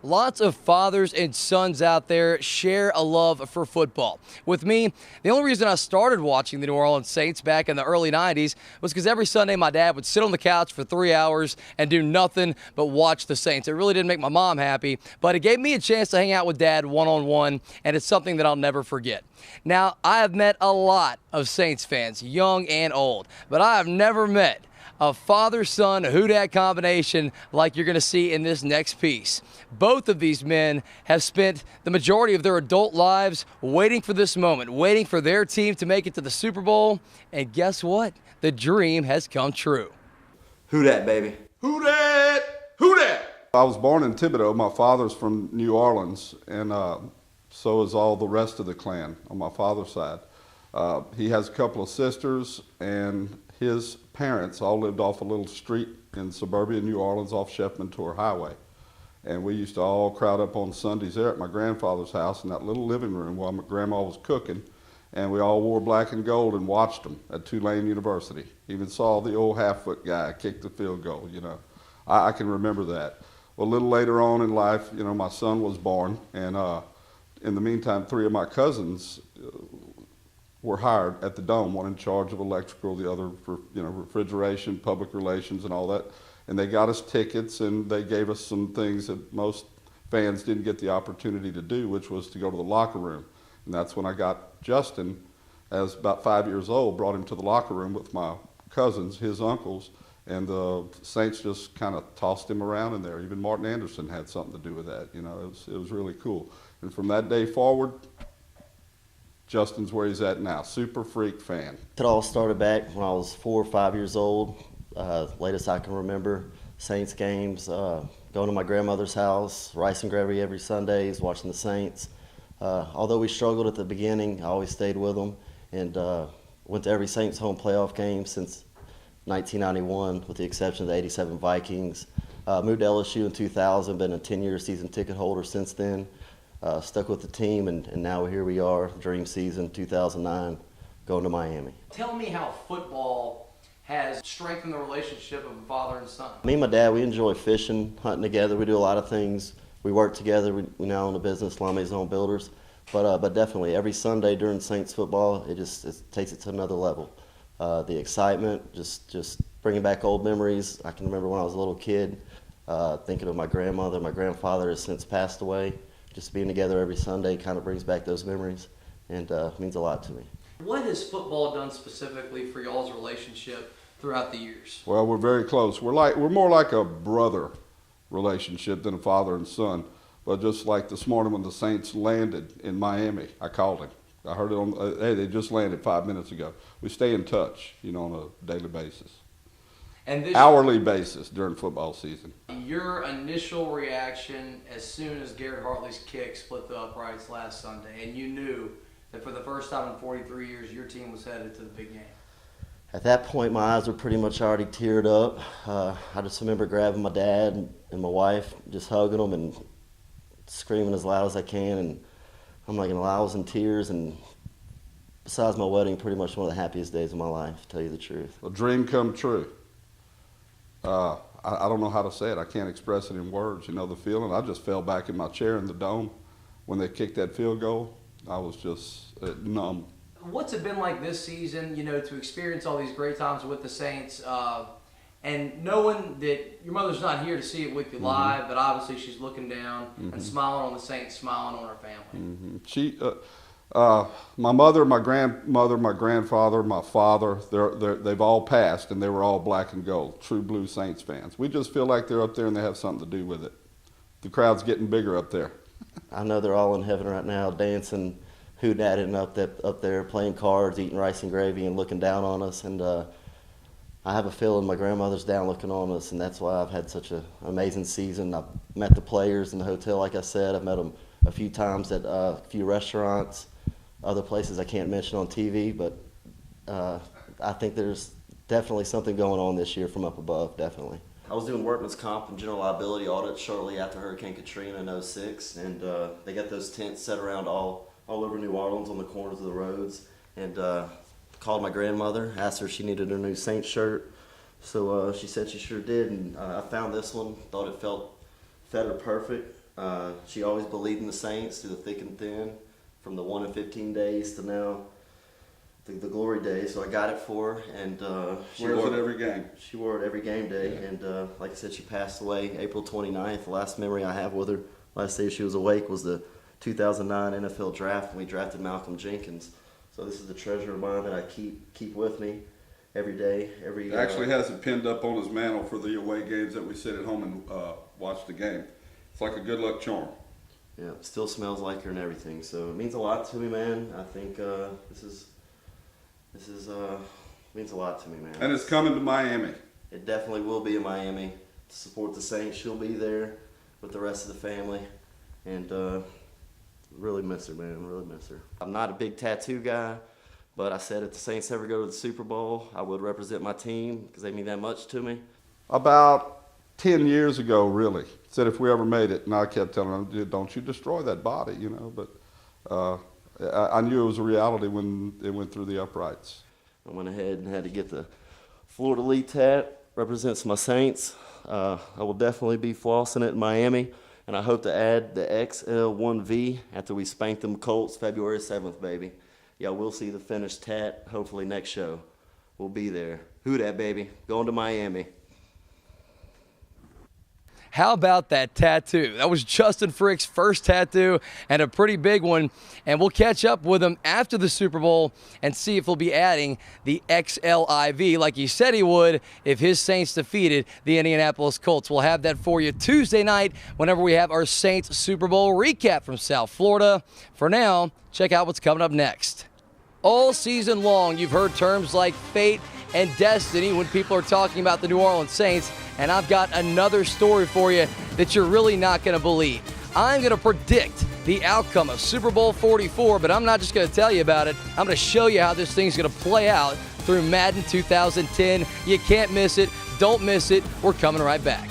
Lots of fathers and sons out there share a love for football. With me, the only reason I started watching the New Orleans Saints back in the early 90s was because every Sunday my dad would sit on the couch for 3 hours and do nothing but watch the Saints. It really didn't make my mom happy, but it gave me a chance to hang out with Dad one-on-one, and it's something that I'll never forget. Now, I have met a lot of Saints fans, young and old, but I have never met a father-son who-dad combination like you're going to see in this next piece. Both of these men have spent the majority of their adult lives waiting for this moment, waiting for their team to make it to the Super Bowl, and guess what? The dream has come true. Who dat, baby? Who dat? Who dat? I was born in Thibodeau. My father's from New Orleans, and so is all the rest of the clan on my father's side. He has a couple of sisters, and his parents all lived off a little street in suburban New Orleans off Sheffman Tour Highway. And we used to all crowd up on Sundays there at my grandfather's house in that little living room while my grandma was cooking. And we all wore black and gold and watched them at Tulane University. Even saw the old half-foot guy kick the field goal, you know. I can remember that. Well, a little later on in life, you know, my son was born. And in the meantime, 3 of my cousins were hired at the Dome, one in charge of electrical, the other for, you know, refrigeration, public relations, and all that. And they got us tickets, and they gave us some things that most fans didn't get the opportunity to do, which was to go to the locker room. And that's when I got Justin, as about 5 years old, brought him to the locker room with my cousins, his uncles, and the Saints just kind of tossed him around in there. Even Martin Anderson had something to do with that. You know, it was really cool. And from that day forward, Justin's where he's at now, super freak fan. It all started back when I was 4 or 5 years old. Latest I can remember, Saints games, going to my grandmother's house, rice and gravy every Sundays, watching the Saints. Although we struggled at the beginning, I always stayed with them, and went to every Saints home playoff game since 1991, with the exception of the '87 Vikings. Moved to LSU in 2000, been a 10-year season ticket holder since then. Stuck with the team, and now here we are, dream season 2009, going to Miami. Tell me how football has strengthened the relationship of a father and son. Me and my dad, we enjoy fishing, hunting together. We do a lot of things. We work together. We now own a business, La Maison Builders. But definitely every Sunday during Saints football, it takes it to another level. The excitement, just bringing back old memories. I can remember when I was a little kid, thinking of my grandmother. My grandfather has since passed away. Just being together every Sunday kind of brings back those memories, and means a lot to me. What has football done specifically for y'all's relationship throughout the years? Well, we're very close. We're more like a brother relationship than a father and son. But just like this morning when the Saints landed in Miami, I called him. I heard it on, hey, they just landed 5 minutes ago. We stay in touch, you know, on a daily basis. And this hourly basis during football season. Your initial reaction as soon as Garrett Hartley's kick split the uprights last Sunday, and you knew that for the first time in 43 years, your team was headed to the big game? At that point, my eyes were pretty much already teared up. I just remember grabbing my dad and my wife, just hugging them and screaming as loud as I can. And I'm like, I was in tears. And besides my wedding, pretty much one of the happiest days of my life, to tell you the truth. A dream come true. I don't know how to say it. I can't express it in words. You know, the feeling. I just fell back in my chair in the Dome when they kicked that field goal. I was just numb. What's it been like this season, you know, to experience all these great times with the Saints, and knowing that your mother's not here to see it with you live, but obviously she's looking down and smiling on the Saints, smiling on her family? She, my mother, my grandmother, my grandfather, my father, they've all passed, and they were all black and gold, true blue Saints fans. We just feel like they're up there and they have something to do with it. The crowd's getting bigger up there. I know they're all in heaven right now, dancing, hooting up there, playing cards, eating rice and gravy, and looking down on us. And I have a feeling my grandmother's down looking on us, and that's why I've had such an amazing season. I've met the players in the hotel, like I said. I've met them a few times at a few restaurants, other places I can't mention on TV, but I think there's definitely something going on this year from up above, definitely. I was doing workman's comp and general liability audit shortly after Hurricane Katrina in '06, and they got those tents set around all over New Orleans on the corners of the roads, and called my grandmother, asked her if she needed a new Saints shirt. So she said she sure did, and I found this one, thought it fit her perfect. She always believed in the Saints through the thick and thin, from the 1 in 15 days to now the glory days. So I got it for her, and She wears it every game. She wore it every game day, Yeah. and like I said, she passed away April 29th. The last memory I have with her, last day she was awake, was the 2009 NFL draft when we drafted Malcolm Jenkins. So this is the treasure of mine that I keep with me every day. He actually has it pinned up on his mantle for the away games that we sit at home and watch the game. It's like a good luck charm. Yeah, it still smells like her and everything. So it means a lot to me, man. I think this means a lot to me, man. And it's coming to Miami. It definitely will be in Miami to support the Saints. She'll be there with the rest of the family, and really miss her, man. Really miss her. I'm not a big tattoo guy, but I said if the Saints ever go to the Super Bowl, I would represent my team because they mean that much to me. About 10 years ago, really, said if we ever made it, and I kept telling them, don't you destroy that body, you know, but I knew it was a reality when it went through the uprights. I went ahead and had to get the Florida Lee tat, represents my Saints. I will definitely be flossing it in Miami, and I hope to add the XL1V after we spank them Colts February 7th, baby. Yeah, we'll see the finished tat hopefully next show. We'll be there. Who dat, baby? Going to Miami. How about that tattoo? That was Justin Frick's first tattoo, and a pretty big one. And we'll catch up with him after the Super Bowl and see if he'll be adding the XLIV like he said he would if his Saints defeated the Indianapolis Colts. We'll have that for you Tuesday night whenever we have our Saints Super Bowl recap from South Florida. For now, check out what's coming up next. All season long, you've heard terms like fate and destiny when people are talking about the New Orleans Saints, and I've got another story for you that you're really not going to believe. I'm going to predict the outcome of Super Bowl 44, but I'm not just going to tell you about it. I'm going to show you how this thing's going to play out through Madden 2010. You can't miss it. Don't miss it. We're coming right back.